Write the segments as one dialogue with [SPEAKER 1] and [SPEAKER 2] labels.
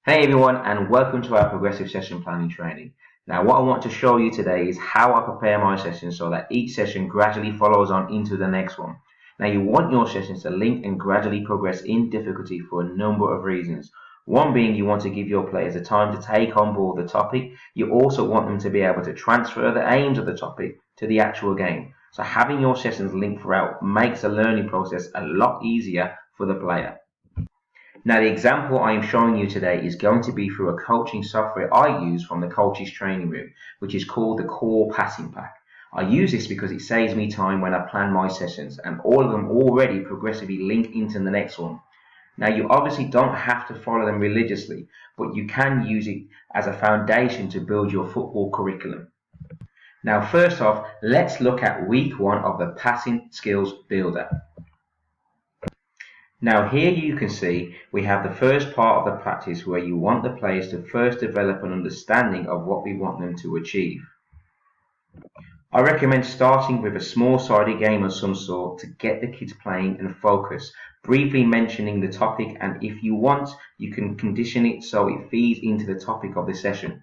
[SPEAKER 1] Hey everyone, and welcome to our progressive session planning training. Now, what I want to show you today is how I prepare my sessions so that each session gradually follows on into the next one. Now, you want your sessions to link and gradually progress in difficulty for a number of reasons. One being you want to give your players the time to take on board the topic. You also want them to be able to transfer the aims of the topic to the actual game. So having your sessions linked throughout makes the learning process a lot easier for the player. Now, the example I am showing you today is going to be through a coaching software I use from the Coaches Training Room, which is called the Core Passing Pack. I use this because it saves me time when I plan my sessions, and all of them already progressively link into the next one. Now, you obviously don't have to follow them religiously, but you can use it as a foundation to build your football curriculum. Now, first off, let's look at week 1 of the Passing Skills Builder. Now here you can see we have the first part of the practice where you want the players to first develop an understanding of what we want them to achieve. I recommend starting with a small-sided game of some sort to get the kids playing and focus, briefly mentioning the topic, and if you want, you can condition it so it feeds into the topic of the session.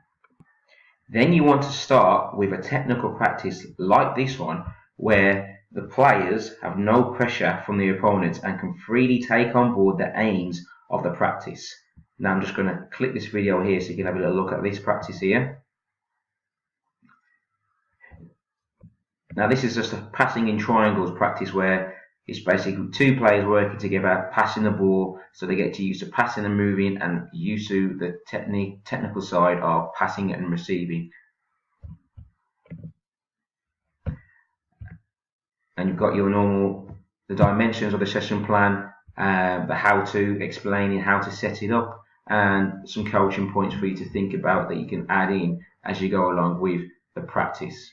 [SPEAKER 1] Then you want to start with a technical practice like this one, where the players have no pressure from the opponents and can freely take on board the aims of the practice. Now I'm just going to click this video here so you can have a little look at this practice here. Now this is just a passing in triangles practice where it's basically two players working together, passing the ball, so they get to use to passing and moving and used to the technical side of passing and receiving. And you've got your the dimensions of the session plan, the how-to, explaining how to set it up, and some coaching points for you to think about that you can add in as you go along with the practice.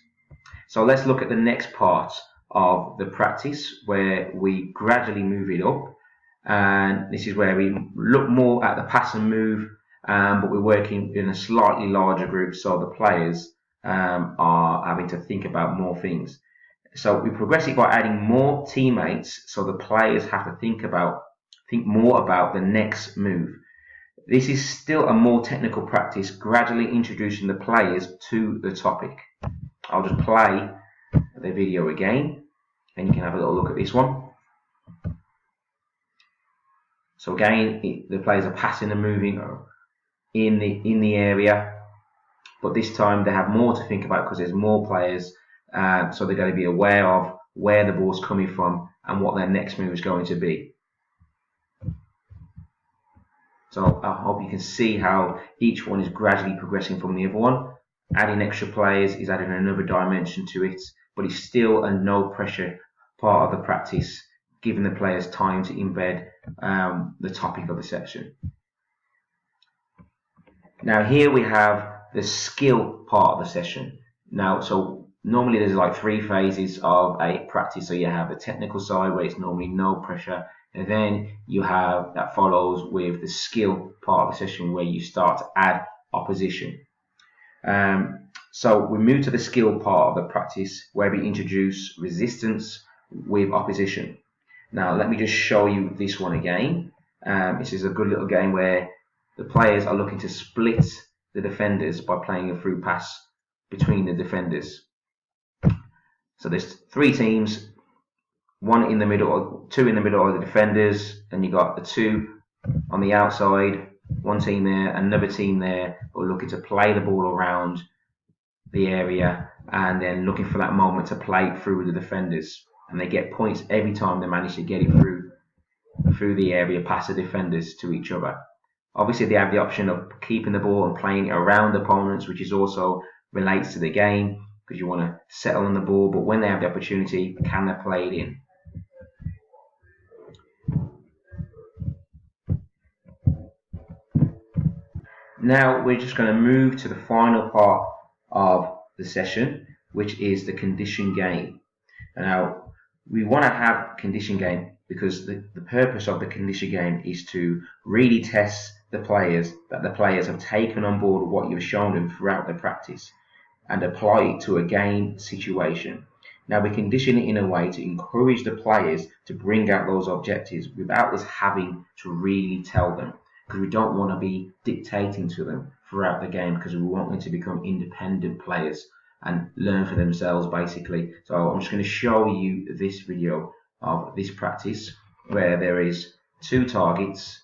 [SPEAKER 1] So let's look at the next part of the practice where we gradually move it up, and this is where we look more at the pass and move, but we're working in a slightly larger group, so the players are having to think about more things. So we progress it by adding more teammates, so the players have to think more about the next move. This is still a more technical practice, gradually introducing the players to the topic. I'll just play the video again, and you can have a little look at this one. So again, the players are passing and moving in the area, but this time they have more to think about because there's more players. So they're going to be aware of where the ball's coming from and what their next move is going to be. So I hope you can see how each one is gradually progressing from the other one. Adding extra players is adding another dimension to it, but it's still a no pressure part of the practice, giving the players time to embed the topic of the section. Now here we have the skill part of the session. Now, so normally there's like 3 phases of a practice. So you have the technical side where it's normally no pressure, and then you have that follows with the skill part of the session where you start to add opposition. So we move to the skill part of the practice where we introduce resistance with opposition. Now let me just show you this one again. This is a good little game where the players are looking to split the defenders by playing a through pass between the defenders. So there's 3 teams, 1 in the middle, 2 in the middle are the defenders, and you got the 2 on the outside, 1 team there, another team there, who are looking to play the ball around the area and then looking for that moment to play it through the defenders. And they get points every time they manage to get it through the area past the defenders to each other. Obviously they have the option of keeping the ball and playing it around opponents, which is also relates to the game, because you want to settle on the ball, but when they have the opportunity, can they play it in? Now we're just going to move to the final part of the session, which is the condition game. Now we want to have condition game because the purpose of the condition game is to really test the players, that the players have taken on board what you've shown them throughout the practice and apply it to a game situation. Now we condition it in a way to encourage the players to bring out those objectives without us having to really tell them. because we don't want to be dictating to them throughout the game, because we want them to become independent players and learn for themselves basically. So I'm just going to show you this video of this practice where there is 2 targets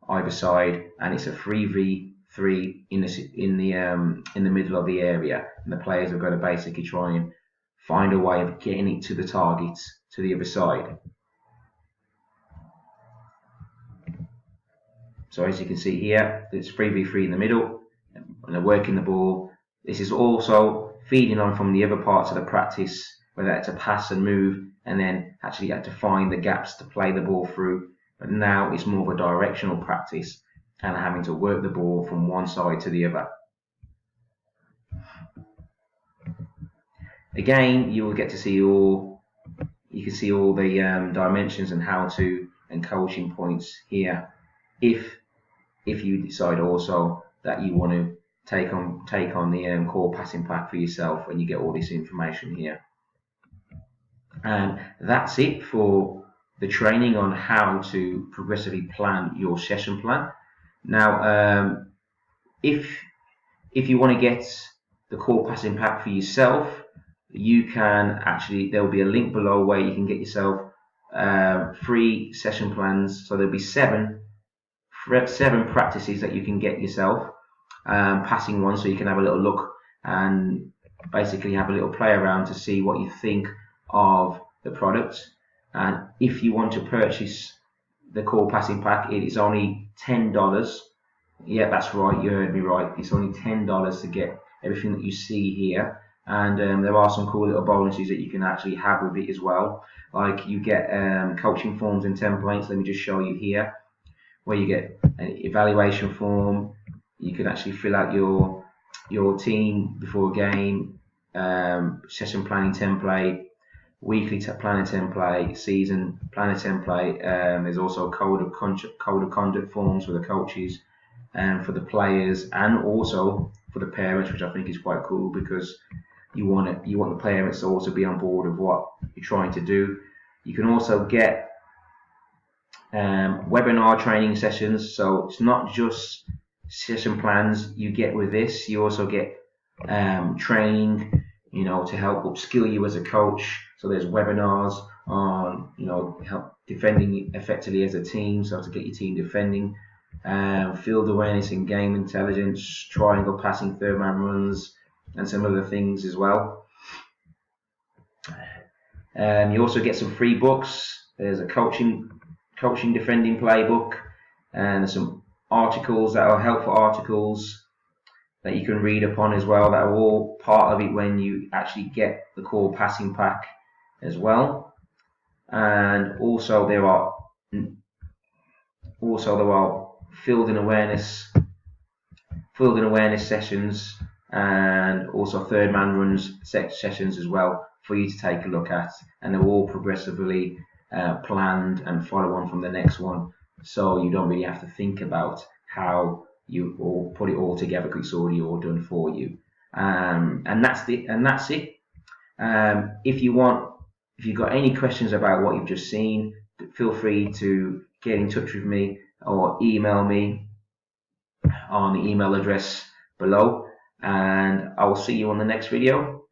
[SPEAKER 1] either side, and it's a 3v3 in the middle of the area, and the players have got to basically try and find a way of getting it to the targets to the other side. So as you can see here, it's 3v3 in the middle, and they're working the ball. This is also feeding on from the other parts of the practice, where they had to pass and move, and then actually had to find the gaps to play the ball through. But now it's more of a directional practice, and having to work the ball from one side to the other. Again, you will get to see you can see all the dimensions and how to and coaching points here, if you decide also that you want to take on the core passing pack for yourself, and you get all this information here. And that's it for the training on how to progressively plan your session plan. Now, if you want to get the core passing pack for yourself, you can actually, there will be a link below where you can get yourself free session plans. So there'll be seven practices that you can get yourself, passing one, so you can have a little look and basically have a little play around to see what you think of the product. And if you want to purchase the core passing pack, it is only $10. Yeah, that's right, you heard me right. It's only $10 to get everything that you see here. And there are some cool little bonuses that you can actually have with it as well. Like you get coaching forms and templates. Let me just show you here, where you get an evaluation form. You can actually fill out your team before a game, session planning template, weekly planning template, season planning template. There's also code of conduct forms for the coaches and for the players, and also for the parents, which I think is quite cool, because you want the parents to also be on board of what you're trying to do. You can also get webinar training sessions, so it's not just session plans you get with this. You also get training, to help upskill you as a coach. So there's webinars on, help defending effectively as a team, so to get your team defending, field awareness and game intelligence, triangle passing, third man runs, and some other things as well. You also get some free books. There's a coaching defending playbook, and some articles that are helpful articles that you can read upon as well, that are all part of it when you actually get the core passing pack as well. And also there are field and awareness sessions, and also third man runs sessions as well for you to take a look at, and they're all progressively planned and follow on from the next one, so you don't really have to think about how you all put it all together, because it's already all done for you. And that's it. If you've got any questions about what you've just seen, feel free to get in touch with me or email me on the email address below, and I will see you on the next video.